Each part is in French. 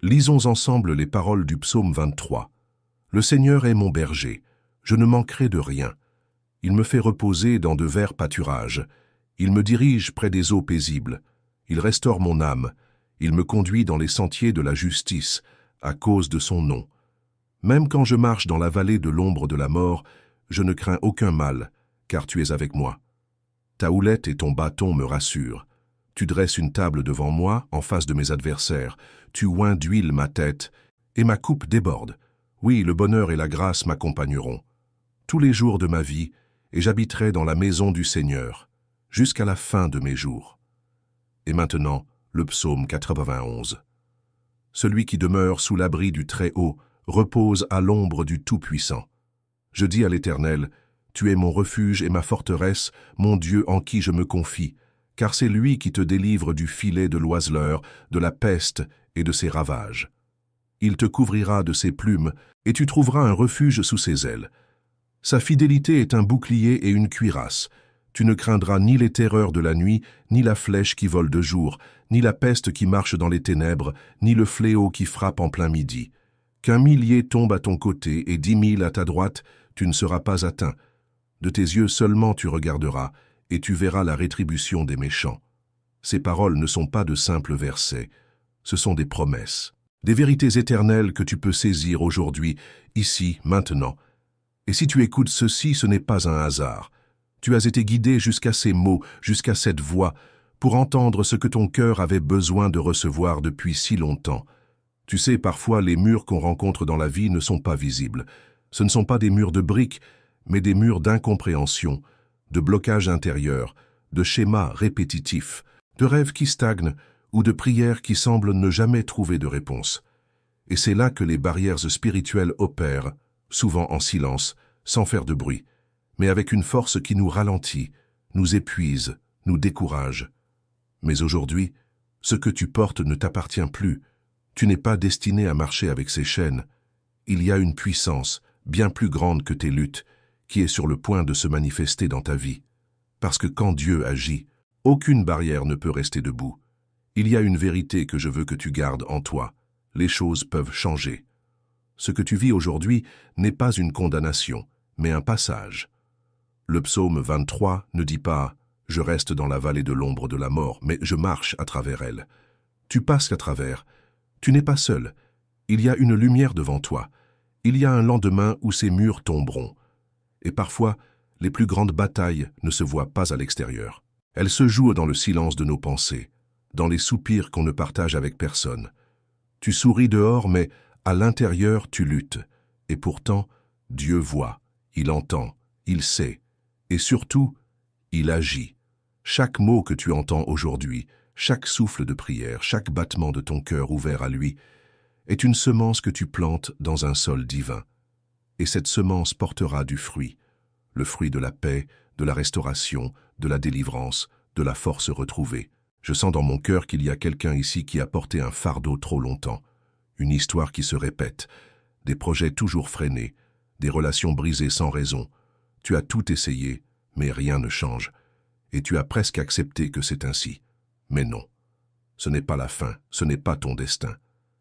Lisons ensemble les paroles du psaume 23. Le Seigneur est mon berger, je ne manquerai de rien. Il me fait reposer dans de verts pâturages. Il me dirige près des eaux paisibles. Il restaure mon âme. Il me conduit dans les sentiers de la justice, à cause de son nom. Même quand je marche dans la vallée de l'ombre de la mort, je ne crains aucun mal, car tu es avec moi. Ta houlette et ton bâton me rassurent. Tu dresses une table devant moi, en face de mes adversaires. Tu oins d'huile ma tête, et ma coupe déborde. Oui, le bonheur et la grâce m'accompagneront tous les jours de ma vie, et j'habiterai dans la maison du Seigneur, jusqu'à la fin de mes jours. Et maintenant, le psaume 91. Celui qui demeure sous l'abri du Très-Haut repose à l'ombre du Tout-Puissant. Je dis à l'Éternel, tu es mon refuge et ma forteresse, mon Dieu en qui je me confie, car c'est lui qui te délivre du filet de l'oiseleur, de la peste et de ses ravages. Il te couvrira de ses plumes, et tu trouveras un refuge sous ses ailes. Sa fidélité est un bouclier et une cuirasse. Tu ne craindras ni les terreurs de la nuit, ni la flèche qui vole de jour, ni la peste qui marche dans les ténèbres, ni le fléau qui frappe en plein midi. Qu'un millier tombe à ton côté et 10 000 à ta droite, tu ne seras pas atteint. De tes yeux seulement tu regarderas, et tu verras la rétribution des méchants. Ces paroles ne sont pas de simples versets, ce sont des promesses, des vérités éternelles que tu peux saisir aujourd'hui, ici, maintenant. Et si tu écoutes ceci, ce n'est pas un hasard. Tu as été guidé jusqu'à ces mots, jusqu'à cette voix, pour entendre ce que ton cœur avait besoin de recevoir depuis si longtemps. Tu sais, parfois, les murs qu'on rencontre dans la vie ne sont pas visibles. Ce ne sont pas des murs de briques, mais des murs d'incompréhension, de blocage intérieur, de schémas répétitifs, de rêves qui stagnent ou de prières qui semblent ne jamais trouver de réponse. Et c'est là que les barrières spirituelles opèrent, souvent en silence, sans faire de bruit, mais avec une force qui nous ralentit, nous épuise, nous décourage. Mais aujourd'hui, ce que tu portes ne t'appartient plus. Tu n'es pas destiné à marcher avec ces chaînes. Il y a une puissance, bien plus grande que tes luttes, qui est sur le point de se manifester dans ta vie. Parce que quand Dieu agit, aucune barrière ne peut rester debout. Il y a une vérité que je veux que tu gardes en toi. Les choses peuvent changer. Ce que tu vis aujourd'hui n'est pas une condamnation, mais un passage. Le psaume 23 ne dit pas « Je reste dans la vallée de l'ombre de la mort, mais je marche à travers elle ». Tu passes à travers. Tu n'es pas seul. Il y a une lumière devant toi. Il y a un lendemain où ces murs tomberont. Et parfois, les plus grandes batailles ne se voient pas à l'extérieur. Elles se jouent dans le silence de nos pensées, dans les soupirs qu'on ne partage avec personne. Tu souris dehors, mais à l'intérieur, tu luttes. Et pourtant, Dieu voit, il entend, il sait. Et surtout, il agit. Chaque mot que tu entends aujourd'hui, chaque souffle de prière, chaque battement de ton cœur ouvert à lui, est une semence que tu plantes dans un sol divin. Et cette semence portera du fruit, le fruit de la paix, de la restauration, de la délivrance, de la force retrouvée. Je sens dans mon cœur qu'il y a quelqu'un ici qui a porté un fardeau trop longtemps. Une histoire qui se répète, des projets toujours freinés, des relations brisées sans raison. Tu as tout essayé, mais rien ne change. Et tu as presque accepté que c'est ainsi. Mais non, ce n'est pas la fin, ce n'est pas ton destin.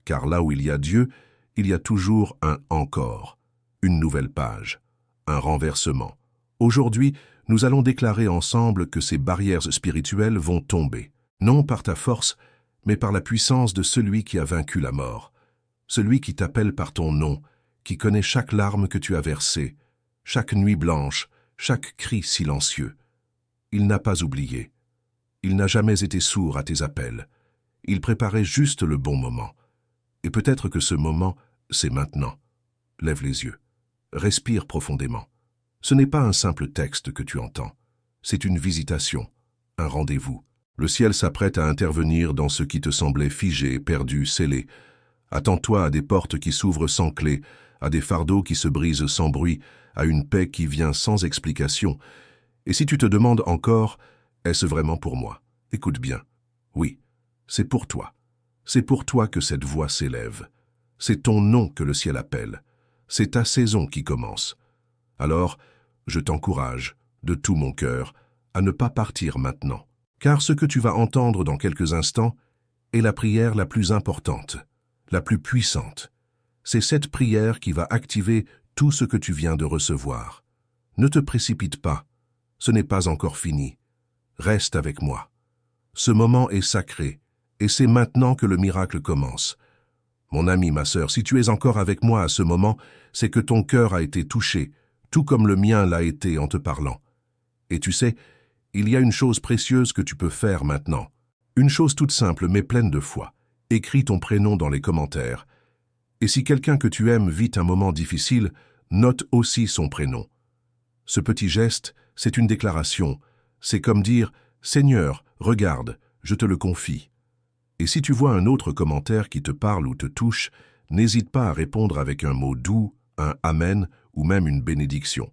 Car là où il y a Dieu, il y a toujours un encore, une nouvelle page, un renversement. Aujourd'hui, nous allons déclarer ensemble que ces barrières spirituelles vont tomber, non par ta force, mais par la puissance de celui qui a vaincu la mort. Celui qui t'appelle par ton nom, qui connaît chaque larme que tu as versée, chaque nuit blanche, chaque cri silencieux. Il n'a pas oublié. Il n'a jamais été sourd à tes appels. Il préparait juste le bon moment. Et peut-être que ce moment, c'est maintenant. Lève les yeux. Respire profondément. Ce n'est pas un simple texte que tu entends. C'est une visitation, un rendez-vous. Le ciel s'apprête à intervenir dans ce qui te semblait figé, perdu, scellé. Attends-toi à des portes qui s'ouvrent sans clé, à des fardeaux qui se brisent sans bruit, à une paix qui vient sans explication. Et si tu te demandes encore, est-ce vraiment pour moi? Écoute bien. Oui, c'est pour toi. C'est pour toi que cette voix s'élève. C'est ton nom que le ciel appelle. C'est ta saison qui commence. Alors, je t'encourage, de tout mon cœur, à ne pas partir maintenant. Car ce que tu vas entendre dans quelques instants est la prière la plus importante, la plus puissante. C'est cette prière qui va activer tout ce que tu viens de recevoir. Ne te précipite pas, ce n'est pas encore fini. Reste avec moi. Ce moment est sacré, et c'est maintenant que le miracle commence. Mon ami, ma sœur, si tu es encore avec moi à ce moment, c'est que ton cœur a été touché, tout comme le mien l'a été en te parlant. Et tu sais, il y a une chose précieuse que tu peux faire maintenant. Une chose toute simple mais pleine de foi. Écris ton prénom dans les commentaires. Et si quelqu'un que tu aimes vit un moment difficile, note aussi son prénom. Ce petit geste, c'est une déclaration. C'est comme dire « Seigneur, regarde, je te le confie ». Et si tu vois un autre commentaire qui te parle ou te touche, n'hésite pas à répondre avec un mot doux, un « Amen » ou même une bénédiction.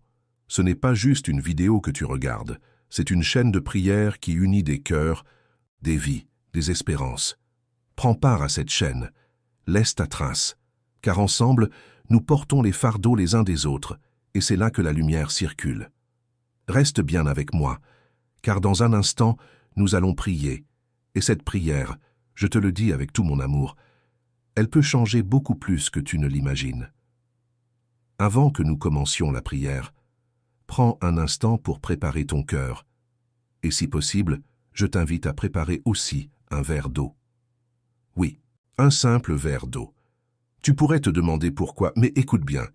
Ce n'est pas juste une vidéo que tu regardes, c'est une chaîne de prière qui unit des cœurs, des vies, des espérances. Prends part à cette chaîne, laisse ta trace, car ensemble, nous portons les fardeaux les uns des autres, et c'est là que la lumière circule. Reste bien avec moi, car dans un instant, nous allons prier, et cette prière, je te le dis avec tout mon amour, elle peut changer beaucoup plus que tu ne l'imagines. Avant que nous commencions la prière, prends un instant pour préparer ton cœur, et si possible, je t'invite à préparer aussi un verre d'eau. Oui, un simple verre d'eau. Tu pourrais te demander pourquoi, mais écoute bien,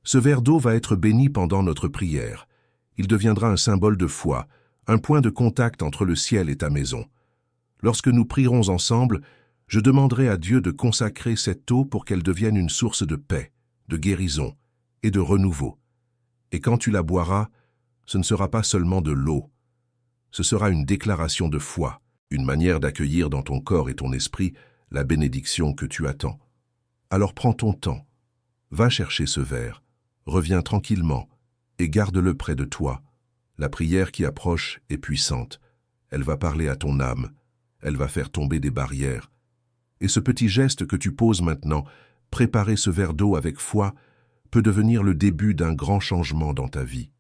ce verre d'eau va être béni pendant notre prière. Il deviendra un symbole de foi, un point de contact entre le ciel et ta maison. Lorsque nous prierons ensemble, je demanderai à Dieu de consacrer cette eau pour qu'elle devienne une source de paix, de guérison et de renouveau. Et quand tu la boiras, ce ne sera pas seulement de l'eau. Ce sera une déclaration de foi, une manière d'accueillir dans ton corps et ton esprit la bénédiction que tu attends. Alors prends ton temps, va chercher ce verre, reviens tranquillement et garde-le près de toi. La prière qui approche est puissante. Elle va parler à ton âme. Elle va faire tomber des barrières. Et ce petit geste que tu poses maintenant, préparer ce verre d'eau avec foi, peut devenir le début d'un grand changement dans ta vie.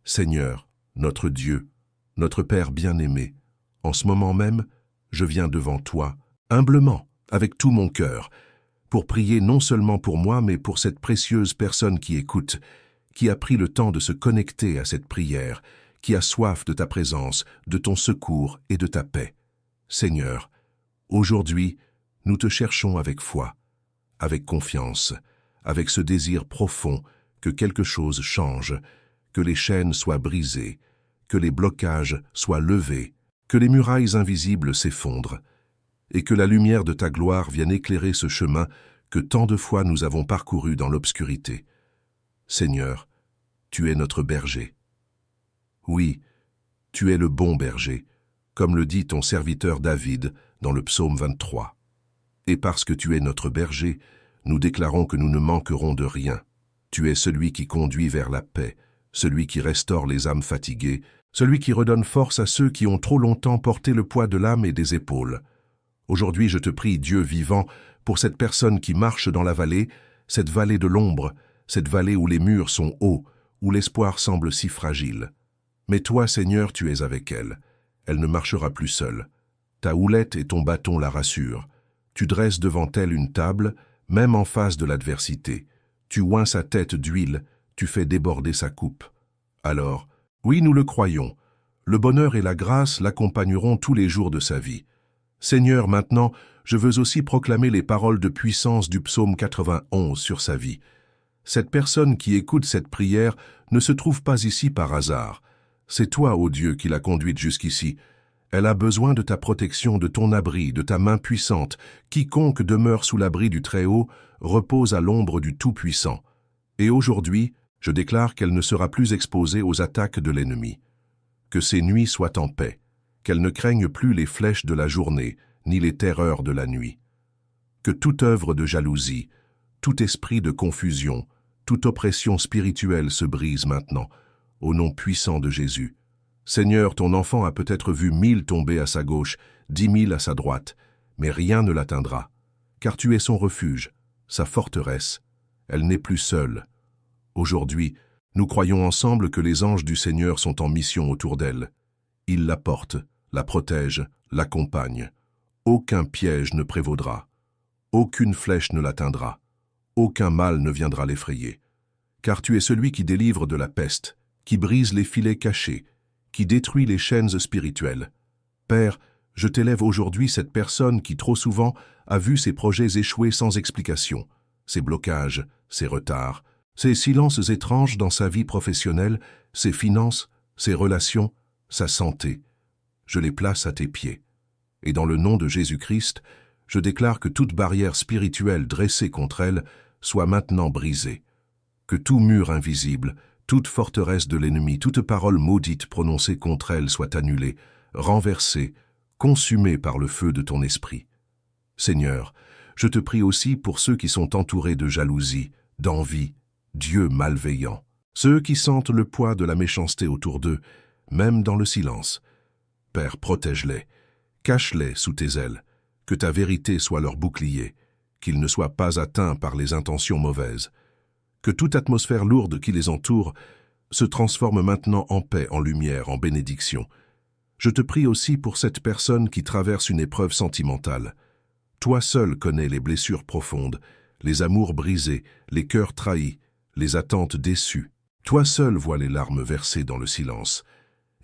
Seigneur, notre Dieu, notre Père bien-aimé, en ce moment même, je viens devant toi, humblement, avec tout mon cœur, pour prier non seulement pour moi, mais pour cette précieuse personne qui écoute, qui a pris le temps de se connecter à cette prière, qui a soif de ta présence, de ton secours et de ta paix. Seigneur, aujourd'hui, nous te cherchons avec foi, avec confiance, avec ce désir profond que quelque chose change, que les chaînes soient brisées, que les blocages soient levés, que les murailles invisibles s'effondrent, et que la lumière de ta gloire vienne éclairer ce chemin que tant de fois nous avons parcouru dans l'obscurité. Seigneur, tu es notre berger. Oui, tu es le bon berger, comme le dit ton serviteur David dans le psaume 23. Et parce que tu es notre berger, nous déclarons que nous ne manquerons de rien. Tu es celui qui conduit vers la paix, celui qui restaure les âmes fatiguées, celui qui redonne force à ceux qui ont trop longtemps porté le poids de l'âme et des épaules. Aujourd'hui, je te prie, Dieu vivant, pour cette personne qui marche dans la vallée, cette vallée de l'ombre, cette vallée où les murs sont hauts, où l'espoir semble si fragile. Mais toi, Seigneur, tu es avec elle. Elle ne marchera plus seule. Ta houlette et ton bâton la rassurent. Tu dresses devant elle une table, même en face de l'adversité. Tu oins sa tête d'huile, tu fais déborder sa coupe. Alors, oui, nous le croyons, le bonheur et la grâce l'accompagneront tous les jours de sa vie. Seigneur, maintenant, je veux aussi proclamer les paroles de puissance du psaume 91 sur sa vie. Cette personne qui écoute cette prière ne se trouve pas ici par hasard. C'est toi, ô Dieu, qui l'as conduite jusqu'ici. Elle a besoin de ta protection, de ton abri, de ta main puissante. Quiconque demeure sous l'abri du Très-Haut repose à l'ombre du Tout-Puissant. Et aujourd'hui, je déclare qu'elle ne sera plus exposée aux attaques de l'ennemi. Que ses nuits soient en paix, qu'elle ne craigne plus les flèches de la journée, ni les terreurs de la nuit. Que toute œuvre de jalousie, tout esprit de confusion, toute oppression spirituelle se brise maintenant, au nom puissant de Jésus. Seigneur, ton enfant a peut-être vu 1000 tomber à sa gauche, 10 000 à sa droite, mais rien ne l'atteindra, car tu es son refuge, sa forteresse. Elle n'est plus seule. Aujourd'hui, nous croyons ensemble que les anges du Seigneur sont en mission autour d'elle. Ils la portent, la protègent, l'accompagnent. Aucun piège ne prévaudra. Aucune flèche ne l'atteindra. Aucun mal ne viendra l'effrayer. Car tu es celui qui délivre de la peste, qui brise les filets cachés, qui détruit les chaînes spirituelles. Père, je t'élève aujourd'hui cette personne qui trop souvent a vu ses projets échouer sans explication, ses blocages, ses retards, ses silences étranges dans sa vie professionnelle, ses finances, ses relations, sa santé. Je les place à tes pieds. Et dans le nom de Jésus-Christ, je déclare que toute barrière spirituelle dressée contre elle soit maintenant brisée. Que tout mur invisible, toute forteresse de l'ennemi, toute parole maudite prononcée contre elle soit annulée, renversée, consumée par le feu de ton esprit. Seigneur, je te prie aussi pour ceux qui sont entourés de jalousie, d'envie, Dieu malveillant, ceux qui sentent le poids de la méchanceté autour d'eux, même dans le silence. Père, protège-les, cache-les sous tes ailes, que ta vérité soit leur bouclier, qu'ils ne soient pas atteints par les intentions mauvaises. Que toute atmosphère lourde qui les entoure se transforme maintenant en paix, en lumière, en bénédiction. Je te prie aussi pour cette personne qui traverse une épreuve sentimentale. Toi seul connais les blessures profondes, les amours brisés, les cœurs trahis, les attentes déçues. Toi seul vois les larmes versées dans le silence.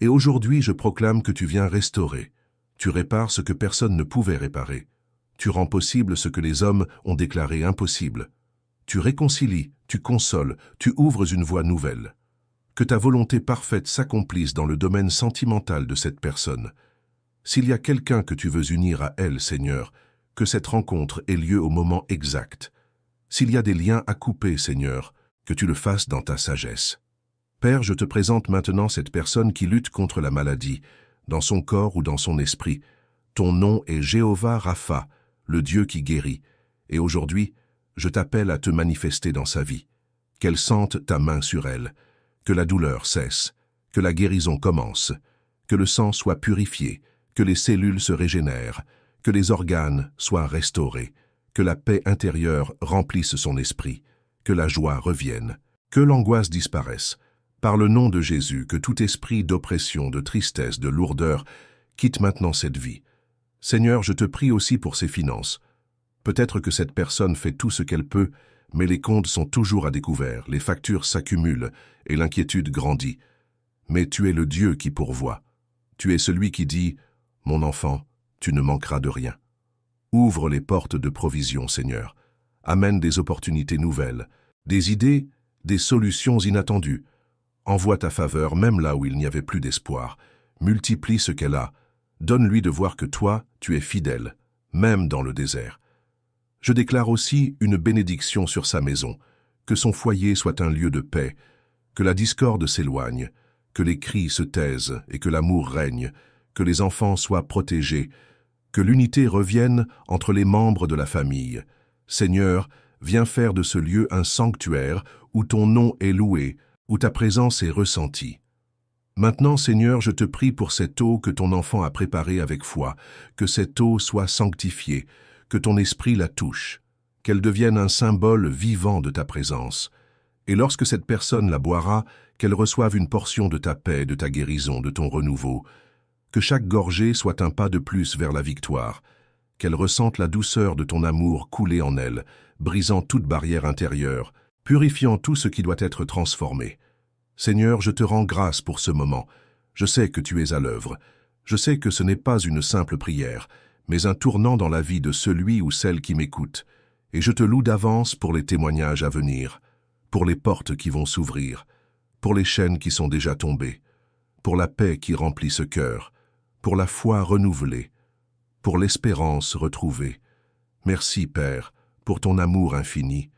Et aujourd'hui, je proclame que tu viens restaurer. Tu répares ce que personne ne pouvait réparer. Tu rends possible ce que les hommes ont déclaré impossible. Tu réconcilies, tu consoles, tu ouvres une voie nouvelle. Que ta volonté parfaite s'accomplisse dans le domaine sentimental de cette personne. S'il y a quelqu'un que tu veux unir à elle, Seigneur, que cette rencontre ait lieu au moment exact. S'il y a des liens à couper, Seigneur, que tu le fasses dans ta sagesse. Père, je te présente maintenant cette personne qui lutte contre la maladie, dans son corps ou dans son esprit. Ton nom est Jéhovah Rapha, le Dieu qui guérit. Et aujourd'hui, je t'appelle à te manifester dans sa vie. Qu'elle sente ta main sur elle, que la douleur cesse, que la guérison commence, que le sang soit purifié, que les cellules se régénèrent, que les organes soient restaurés, que la paix intérieure remplisse son esprit, que la joie revienne, que l'angoisse disparaisse. Par le nom de Jésus, que tout esprit d'oppression, de tristesse, de lourdeur quitte maintenant cette vie. Seigneur, je te prie aussi pour ses finances. Peut-être que cette personne fait tout ce qu'elle peut, mais les comptes sont toujours à découvert, les factures s'accumulent et l'inquiétude grandit. Mais tu es le Dieu qui pourvoit. Tu es celui qui dit « Mon enfant, tu ne manqueras de rien ». Ouvre les portes de provision, Seigneur. Amène des opportunités nouvelles, des idées, des solutions inattendues. Envoie ta faveur même là où il n'y avait plus d'espoir. Multiplie ce qu'elle a. Donne-lui de voir que toi, tu es fidèle, même dans le désert. Je déclare aussi une bénédiction sur sa maison, que son foyer soit un lieu de paix, que la discorde s'éloigne, que les cris se taisent et que l'amour règne, que les enfants soient protégés, que l'unité revienne entre les membres de la famille. Seigneur, viens faire de ce lieu un sanctuaire où ton nom est loué, où ta présence est ressentie. Maintenant, Seigneur, je te prie pour cette eau que ton enfant a préparée avec foi, que cette eau soit sanctifiée, que ton esprit la touche, qu'elle devienne un symbole vivant de ta présence. Et lorsque cette personne la boira, qu'elle reçoive une portion de ta paix, de ta guérison, de ton renouveau, que chaque gorgée soit un pas de plus vers la victoire, qu'elle ressente la douceur de ton amour couler en elle, brisant toute barrière intérieure, purifiant tout ce qui doit être transformé. Seigneur, je te rends grâce pour ce moment. Je sais que tu es à l'œuvre. Je sais que ce n'est pas une simple prière, mais un tournant dans la vie de celui ou celle qui m'écoute. Et je te loue d'avance pour les témoignages à venir, pour les portes qui vont s'ouvrir, pour les chaînes qui sont déjà tombées, pour la paix qui remplit ce cœur, pour la foi renouvelée, pour l'espérance retrouvée. Merci, Père, pour ton amour infini,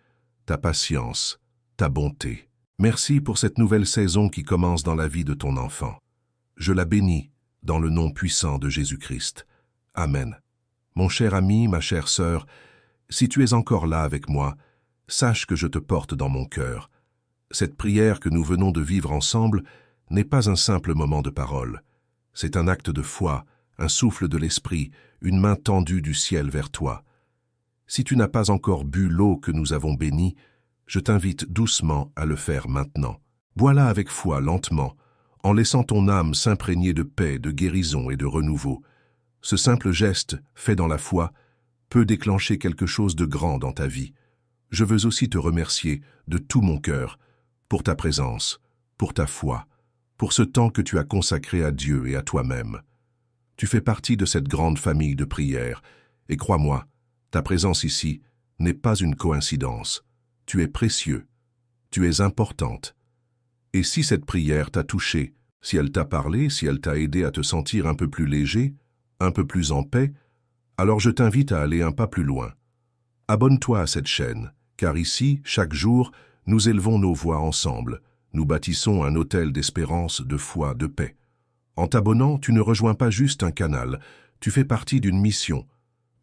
ta patience, ta bonté. Merci pour cette nouvelle saison qui commence dans la vie de ton enfant. Je la bénis dans le nom puissant de Jésus-Christ. Amen. Mon cher ami, ma chère sœur, si tu es encore là avec moi, sache que je te porte dans mon cœur. Cette prière que nous venons de vivre ensemble n'est pas un simple moment de parole. C'est un acte de foi, un souffle de l'esprit, une main tendue du ciel vers toi. Si tu n'as pas encore bu l'eau que nous avons bénie, je t'invite doucement à le faire maintenant. Bois-la avec foi, lentement, en laissant ton âme s'imprégner de paix, de guérison et de renouveau. Ce simple geste, fait dans la foi, peut déclencher quelque chose de grand dans ta vie. Je veux aussi te remercier de tout mon cœur pour ta présence, pour ta foi, pour ce temps que tu as consacré à Dieu et à toi-même. Tu fais partie de cette grande famille de prière, et crois-moi, ta présence ici n'est pas une coïncidence. Tu es précieux, tu es importante. Et si cette prière t'a touché, si elle t'a parlé, si elle t'a aidé à te sentir un peu plus léger, un peu plus en paix, alors je t'invite à aller un pas plus loin. Abonne-toi à cette chaîne, car ici, chaque jour, nous élevons nos voix ensemble. Nous bâtissons un autel d'espérance, de foi, de paix. En t'abonnant, tu ne rejoins pas juste un canal, tu fais partie d'une mission.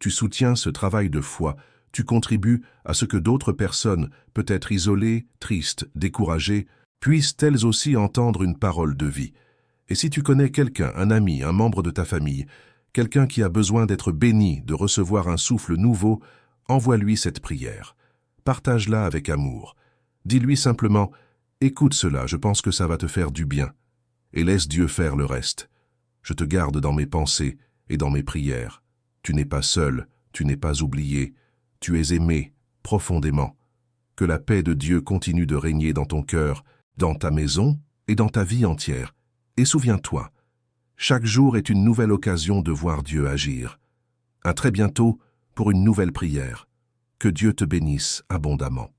Tu soutiens ce travail de foi, tu contribues à ce que d'autres personnes, peut-être isolées, tristes, découragées, puissent elles aussi entendre une parole de vie. Et si tu connais quelqu'un, un ami, un membre de ta famille, quelqu'un qui a besoin d'être béni, de recevoir un souffle nouveau, envoie-lui cette prière. Partage-la avec amour. Dis-lui simplement « Écoute cela, je pense que ça va te faire du bien. » Et laisse Dieu faire le reste. Je te garde dans mes pensées et dans mes prières. Tu n'es pas seul, tu n'es pas oublié. Tu es aimé profondément. Que la paix de Dieu continue de régner dans ton cœur, dans ta maison et dans ta vie entière. Et souviens-toi, chaque jour est une nouvelle occasion de voir Dieu agir. À très bientôt pour une nouvelle prière. Que Dieu te bénisse abondamment.